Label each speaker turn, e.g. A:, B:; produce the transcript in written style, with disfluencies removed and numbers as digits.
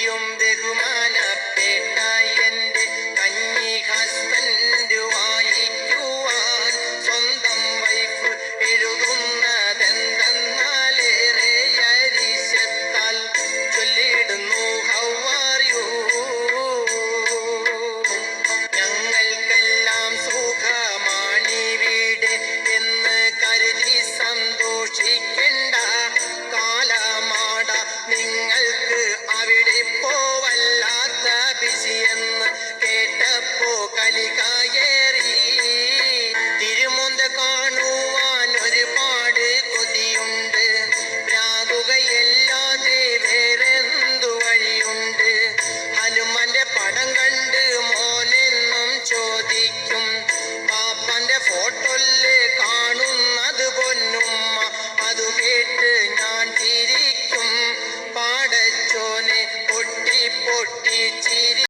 A: എന്നെയും ബഹുമാനപ്പെട്ട എന്റെ കഞ്ഞി ഹസ്ബൻഡ് വായിക്കുവാൻ സ്വന്തം വൈഫ് എഴുതുന്നതെന്തെന്നാലേറെ അരിശത്താൽ ചൊല്ലിടുന്നു ഹൗ ആർ യു. ഞങ്ങൾക്കെല്ലാം സുഖമാണിവിടെ എന്ന് കരുതി സന്തോഷിക്കണ്ട കാലമാട, നിങ്ങൾക്ക് അവിടെ പോവല്ലാത്ത ബിസിയെന്ന് കേട്ടപ്പോ കലികായേറി. തിരുമുന്ത കാണുവാൻ ഒരുപാട് കൊതിയുണ്ട്, രാകുകയല്ലാതെ വേറെന്തു വഴിയുണ്ട്. ഹനുമാന്റെ പടം കണ്ട് മോനെന്നും ചോദിക്കും, പാപ്പന്റെ ഫോട്ടോല്ലേ കാണുന്നത് പൊന്നുമ്മ. അതു കേട്ട് ഞാൻ ചിരിക്കും, പാടച്ചോനെ പൊട്ടി പൊട്ടി ചിരി.